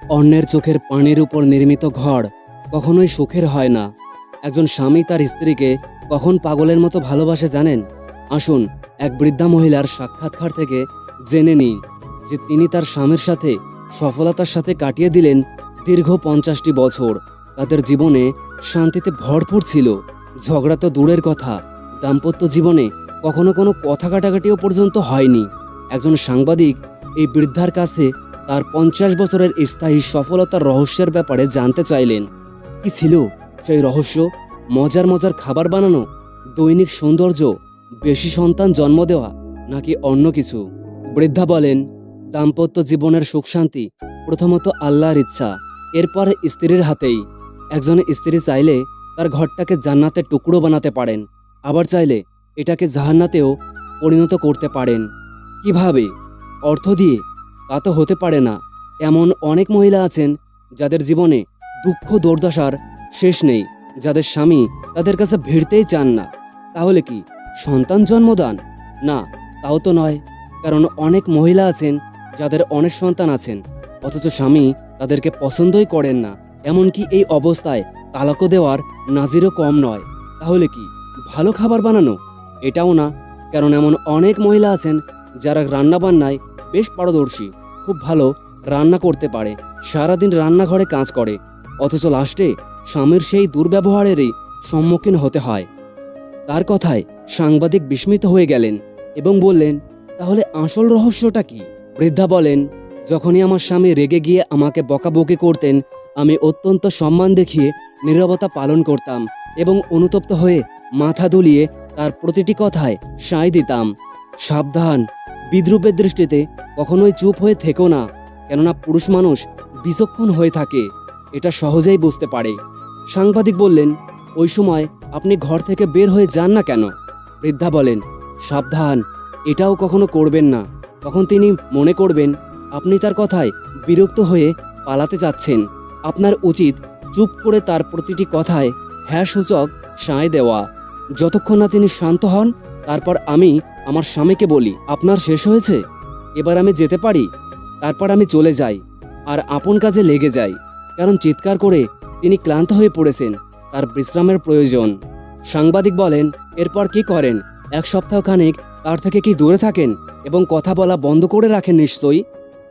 অন্যের চোখের পানির উপর নির্মিত ঘর কখনোই সুখের হয় না। একজন স্বামী তার স্ত্রীকে কখন পাগলের মতো ভালোবাসে জানেন? আসুন এক বৃদ্ধা মহিলার সাক্ষাৎকার থেকে জেনে নিই যে তিনি তার স্বামীর সাথে সফলতার সাথে কাটিয়ে দিলেন দীর্ঘ 50টি বছর। তাদের জীবনে শান্তিতে ভরপুর ছিল। ঝগড়া তো দূরের কথা, দাম্পত্য জীবনে কখনো কোনো কথা কাটাকাটিও পর্যন্ত হয়নি। একজন সাংবাদিক এই বৃদ্ধার কাছে তার 50 বছরের স্থায়ী সফলতার রহস্যের ব্যাপারে জানতে চাইলেন। কি ছিল সেই রহস্য? মজার মজার খাবার বানানো, দৈনিক সৌন্দর্য, বেশি সন্তান জন্ম দেওয়া, নাকি অন্য কিছু? বৃদ্ধা বলেন, দাম্পত্য জীবনের সুখ শান্তি প্রথমত আল্লাহর ইচ্ছা, এরপর স্ত্রীর হাতেই। একজন স্ত্রী চাইলে তার ঘরটাকে জান্নাতের টুকরো বানাতে পারেন, আবার চাইলে এটাকে জাহান্নাতেও পরিণত করতে পারেন। কিভাবে? অর্থ দিয়ে? তা তো হতে পারে না। এমন অনেক মহিলা আছেন যাদের জীবনে দুঃখ দুর্দশার শেষ নেই, যাদের স্বামী তাদের কাছে ভিড়তেই চান না। তাহলে কি সন্তান জন্মদান? না, তাও তো নয়। কারণ অনেক মহিলা আছেন যাদের অনেক সন্তান আছেন, অথচ স্বামী তাদেরকে পছন্দই করেন না। এমনকি এই অবস্থায় তালাকও দেওয়ার নাজিরও কম নয়। তাহলে কি ভালো খাবার বানানো? এটাও না। কারণ এমন অনেক মহিলা আছেন যারা রান্নাবান্নায় বেশ পারদর্শী, খুব ভালো রান্না করতে পারে, সারাদিন রান্নাঘরে কাজ করে, অথচ লাস্টে স্বামীর সেই দুর্ব্যবহারেরই সম্মুখীন হতে হয়। তার কথায় সাংবাদিক বিস্মিত হয়ে গেলেন এবং বললেন, তাহলে আসল রহস্যটা কি? বৃদ্ধা বলেন, যখনই আমার স্বামী রেগে গিয়ে আমাকে বকাবকি করতেন, আমি অত্যন্ত সম্মান দেখিয়ে নীরবতা পালন করতাম এবং অনুতপ্ত হয়ে মাথা দুলিয়ে তার প্রতিটি কথায় সায় দিতাম। সাবধান, বিদ্রূপের দৃষ্টিতে কখনোই চুপ হয়ে থেকো না, কেননা পুরুষ মানুষ বিচক্ষণ হয়ে থাকে, এটা সহজেই বুঝতে পারে। সাংবাদিক বললেন, ওই সময় আপনি ঘর থেকে বের হয়ে যান না কেন? বৃদ্ধা বলেন, সাবধান, এটাও কখনো করবেন না। তখন তিনি মনে করবেন আপনি তার কথায় বিরক্ত হয়ে পালাতে যাচ্ছেন। আপনার উচিত চুপ করে তার প্রতিটি কথায় হ্যাঁ সূচক সায় দেওয়া, যতক্ষণ না তিনি শান্ত হন। তারপর আমি আমার স্বামীকে বলি, আপনার শেষ হয়েছে, এবার আমি যেতে পারি। তারপর আমি চলে যাই আর আপন কাজে লেগে যাই, কারণ চিৎকার করে তিনি ক্লান্ত হয়ে পড়েছেন, তার বিশ্রামের প্রয়োজন। সাংবাদিক বলেন, এরপর কি করেন? 1 সপ্তাহ খানিক তার থেকে কি দূরে থাকেন এবং কথা বলা বন্ধ করে রাখেন নিশ্চয়ই?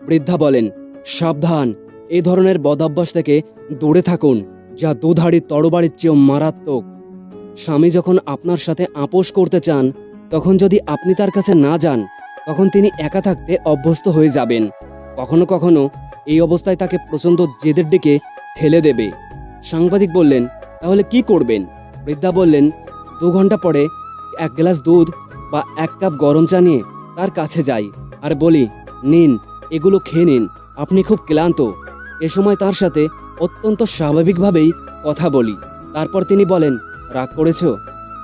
বৃদ্ধা বলেন, সাবধান, এই ধরনের বদঅভ্যাস থেকে দূরে থাকুন, যা দুধারী তরবারির চেয়েও মারাত্মক। স্বামী যখন আপনার সাথে আপোষ করতে চান, তখন যদি আপনি তার কাছে না যান, তখন তিনি একা থাকতে অভ্যস্ত হয়ে যাবেন। কখনো কখনো এই অবস্থায় তাকে প্রচণ্ড জেদের দিকে ঠেলে দেবে। সাংবাদিক বললেন, তাহলে কি করবেন? বৃদ্ধা বললেন, 2 ঘন্টা পরে 1 গ্লাস দুধ বা 1 কাপ গরম চা নিয়ে তার কাছে যাই আর বলি, নিন, এগুলো খেয়ে নিন, আপনি খুব ক্লান্ত। এ সময় তার সাথে অত্যন্ত স্বাভাবিকভাবেই কথা বলি। তারপর তিনি বলেন, রাগ করেছো?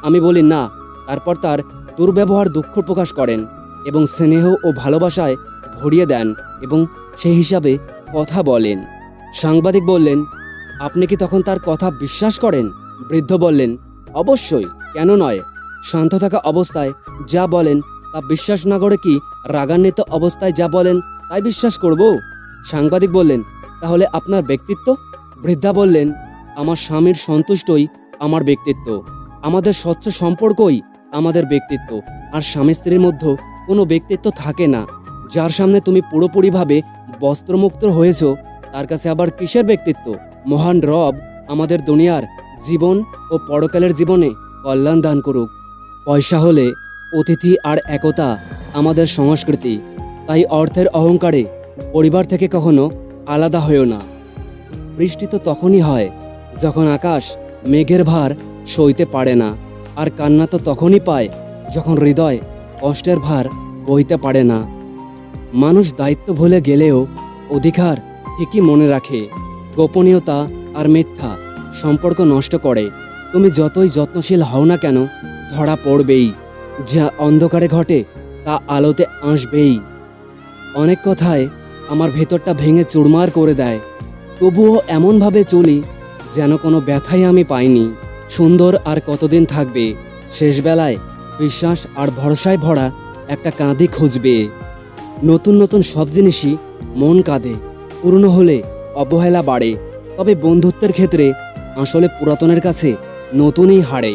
আমি বলি না। তারপর তার দুর্ব্যবহার দুঃখ প্রকাশ করেন এবং স্নেহ ও ভালোবাসায় ভরিয়ে দেন এবং সেই হিসাবে কথা বলেন। সাংবাদিক বললেন, আপনি কি তখন তার কথা বিশ্বাস করেন? বৃদ্ধ বললেন, অবশ্যই, কেন নয়। শান্ত থাকা অবস্থায় যা বলেন তা বিশ্বাস না করে কি রাগান্বিত অবস্থায় যা বলেন তাই বিশ্বাস করব? সাংবাদিক বললেন, তাহলে আপনার ব্যক্তিত্ব? বৃদ্ধা বললেন, আমার স্বামীর সন্তুষ্টই আমার ব্যক্তিত্ব, আমাদের স্বচ্ছ সম্পর্কই আমাদের ব্যক্তিত্ব। আর স্বামী স্ত্রীর মধ্যে কোনো ব্যক্তিত্ব থাকে না। যার সামনে তুমি পুরোপুরিভাবে বস্ত্রমুক্ত হয়েছ, তার কাছে আবার কিসের ব্যক্তিত্ব? মহান রব আমাদের দুনিয়ার জীবন ও পরকালের জীবনে কল্যাণ দান করুক। পয়সা হলে অতিথি আর একতা আমাদের সংস্কৃতি। তাই অর্থের অহংকারে পরিবার থেকে কখনো আলাদা হয়েও না। বৃষ্টি তো তখনই হয় যখন আকাশ মেঘের ভার সইতে পারে না, আর কান্না তো তখনই পায় যখন হৃদয় কষ্টের ভার বইতে পারে না। মানুষ দায়িত্ব ভুলে গেলেও অধিকার ঠিকই মনে রাখে। গোপনীয়তা আর মিথ্যা সম্পর্ক নষ্ট করে। তুমি যতই যত্নশীল হও না কেন, ধরা পড়বেই। যা অন্ধকারে ঘটে তা আলোতে আসবেই। অনেক কথায় আমার ভেতরটা ভেঙে চুরমার করে দেয়, তবুও এমনভাবে চলি যেন কোনো ব্যথাই আমি পাইনি। সুন্দর আর কতদিন থাকবে, শেষবেলায় বিশ্বাস আর ভরসায় ভরা একটা কাঁধি খুঁজবে। নতুন নতুন সব জিনিসই মন কাঁদে, পুরনো হলে অবহেলা বাড়ে, তবে বন্ধুত্বের ক্ষেত্রে আসলে পুরাতনের কাছে নতুনই হারে।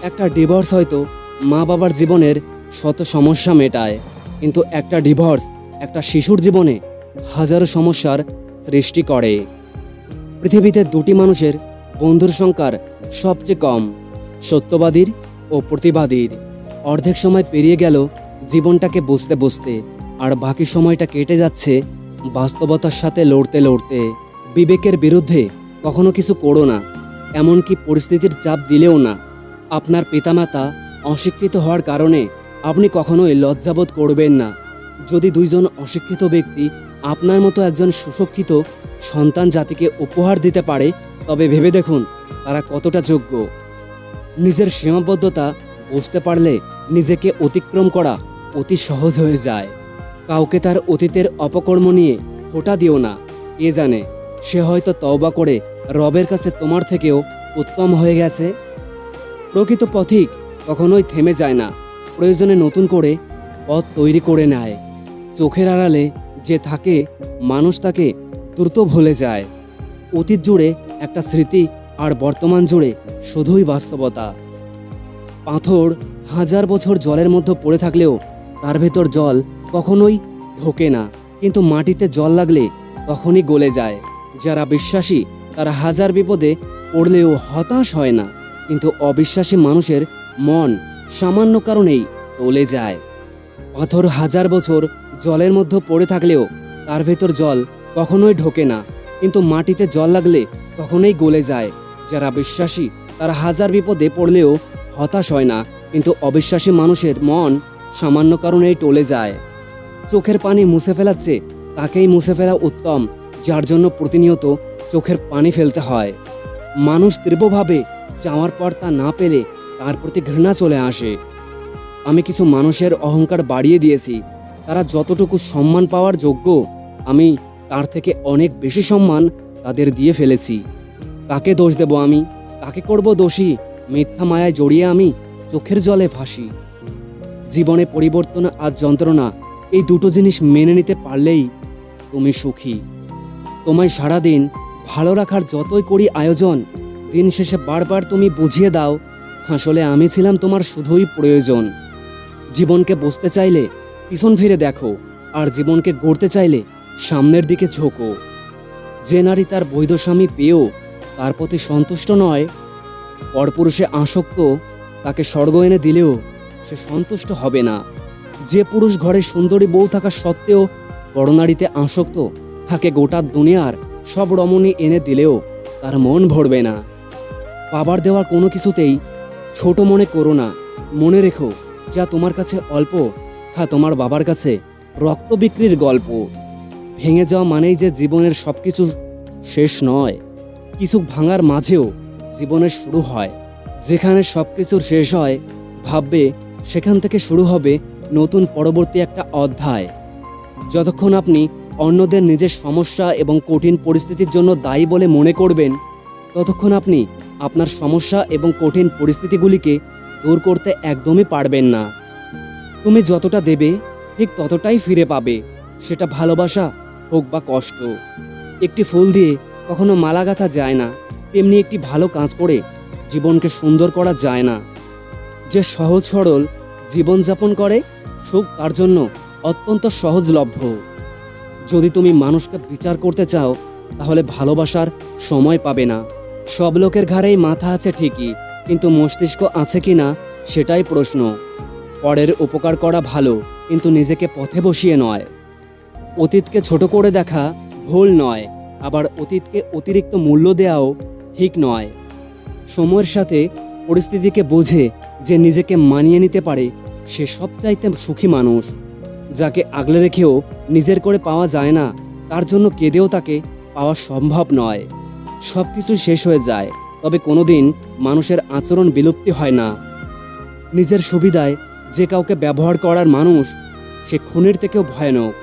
একটা ডিভোর্স হয়তো মা বাবার জীবনের শত সমস্যা মেটায়, কিন্তু একটা ডিভোর্স একটা শিশুর জীবনে হাজারো সমস্যার সৃষ্টি করে। পৃথিবীতে দুটি মানুষের বন্ধুর সংখ্যার সবচেয়ে কম, সত্যবাদীর ও প্রতিবাদীর। অর্ধেক সময় পেরিয়ে গেল জীবনটাকে বুঝতে বুঝতে, আর বাকি সময়টা কেটে যাচ্ছে বাস্তবতার সাথে লড়তে লড়তে। বিবেকের বিরুদ্ধে কখনো কিছু করো না, এমনকি পরিস্থিতির চাপ দিলেও না। আপনার পিতামাতা অশিক্ষিত হওয়ার কারণে আপনি কখনোই লজ্জাবোধ করবেন না। যদি দুইজন অশিক্ষিত ব্যক্তি আপনার মতো একজন সুশিক্ষিত সন্তান জাতিকে উপহার দিতে পারে, তবে ভেবে দেখুন তারা কতটা যোগ্য। নিজের সীমাবদ্ধতা বুঝতে পারলে নিজেকে অতিক্রম করা অতি সহজ হয়ে যায়। কাউকে তার অতীতের অপকর্ম নিয়ে খোঁটা দিও না। কে জানে, সে হয়তো তওবা করে রবের কাছে তোমার থেকেও উত্তম হয়ে গেছে। প্রকৃত পথিক কখনোই থেমে যায় না, প্রয়োজনে নতুন করে পথ তৈরি করে নেয়। চোখের আড়ালে যে থাকে, মানুষ তাকে দ্রুত ভুলে যায়। অতীত জুড়ে একটা স্মৃতি, আর বর্তমান জুড়ে শুধুই বাস্তবতা। পাথর হাজার বছর জলের মধ্যে পড়ে থাকলেও তার ভেতর জল কখনোই ঢোকে না, কিন্তু মাটিতে জল লাগলে তখনই গলে যায়। যারা বিশ্বাসী তারা হাজার বিপদে পড়লেও হতাশ হয় না, কিন্তু অবিশ্বাসী মানুষের মন সামান্য কারণেই টলে যায়। পাথর হাজার বছর জলের মধ্যে পড়ে থাকলেও তার ভেতর জল কখনোই ঢোকে না, কিন্তু মাটিতে জল লাগলে কখনোই গলে যায়। যারা বিশ্বাসী তারা হাজার বিপদে পড়লেও হতাশ হয় না, কিন্তু অবিশ্বাসী মানুষের মন সামান্য কারণেই টলে যায়। চোখের পানি মুছে ফেলাচ্ছে তাকেই মুছে ফেলা উত্তম, যার জন্য প্রতিনিয়ত চোখের পানি ফেলতে হয়। মানুষ তীব্রভাবে চাওয়ার পর তা না পেলে তার প্রতি ঘৃণা চলে আসে। আমি কিছু মানুষের অহংকার বাড়িয়ে দিয়েছি, তারা যতটুকু সম্মান পাওয়ার যোগ্য আমি তার থেকে অনেক বেশি সম্মান তাদের দিয়ে ফেলেছি। কাকে দোষ দেব আমি, কাকে করব দোষী? মিথ্যা মায়ায় জড়িয়ে আমি চোখের জলে ভাসি। জীবনে পরিবর্তন আর যন্ত্রণা, এই দুটো জিনিস মেনে নিতে পারলেই তুমি সুখী। তোমায় সারাদিন ভালো রাখার যতই করি আয়োজন, দিন শেষে বারবার তুমি বুঝিয়ে দাও আসলে আমি ছিলাম তোমার শুধুই প্রয়োজন। জীবনকে বুঝতে চাইলে পিছন ফিরে দেখো, আর জীবনকে গড়তে চাইলে সামনের দিকে ঝোঁকো। যে নারী তার বৈধ স্বামী পেয়েও তার প্রতি সন্তুষ্ট নয়, পরপুরুষে আসক্ত, তাকে স্বর্গ এনে দিলেও সে সন্তুষ্ট হবে না। যে পুরুষ ঘরে সুন্দরী বউ থাকা সত্ত্বেও পরনারীতে আসক্ত, তাকে গোটা দুনিয়ার সব রমণী এনে দিলেও তার মন ভরবে না। বাবার দেওয়া কোনো কিছুতেই ছোট মনে করো না। মনে রেখো, যা তোমার কাছে অল্প তা তোমার বাবার কাছে রক্ত বিক্রির গল্প। ভেঙে যাওয়া মানেই যে জীবনের সবকিছু শেষ নয়, কিছু ভাঙার মাঝেও জীবনের শুরু হয়। যেখানে সবকিছুর শেষ হয়, ভাববে সেখান থেকে শুরু হবে নতুন পরবর্তী একটা অধ্যায়। যতক্ষণ আপনি অন্যদের নিজের সমস্যা এবং কঠিন পরিস্থিতির জন্য দায়ী বলে মনে করবেন, ততক্ষণ আপনি আপনার সমস্যা এবং কঠিন পরিস্থিতিগুলিকে দূর করতে একদমই পারবেন না। তুমি যতটা দেবে ঠিক ততটাই ফিরে পাবে, সেটা ভালোবাসা হোক বা কষ্ট। একটি ফুল দিয়ে কখনো মালা গাঁথা যায় না, তেমনি একটি ভালো কাজ করে জীবনকে সুন্দর করা যায় না। যে সহজ সরল জীবনযাপন করে, সুখ তার জন্য অত্যন্ত সহজলভ্য। যদি তুমি মানুষকে বিচার করতে চাও, তাহলে ভালোবাসার সময় পাবে না। সব লোকের ঘাড়েই মাথা আছে ঠিকই, কিন্তু মস্তিষ্ক আছে কি না সেটাই প্রশ্ন। পরের উপকার করা ভালো, কিন্তু নিজেকে পথে বসিয়ে নয়। অতীতকে ছোট করে দেখা ভুল নয়, আবার অতীতকে অতিরিক্ত মূল্য দেওয়াও ঠিক নয়। সময়ের সাথে পরিস্থিতিকে বুঝে যে নিজেকে মানিয়ে নিতে পারে, সে সবচাইতে সুখী মানুষ। যাকে আগলে রেখেও নিজের করে পাওয়া যায় না, তার জন্য কেঁদেও তাকে পাওয়া সম্ভব নয়। সব কিছু শেষ হয়ে যায়, তবে কোনোদিন মানুষের আচরণ বিলুপ্তি হয় না। নিজের সুবিধায় যে কাউকে ব্যবহার করার মানুষ, সে খুনের থেকেও ভয়ানক।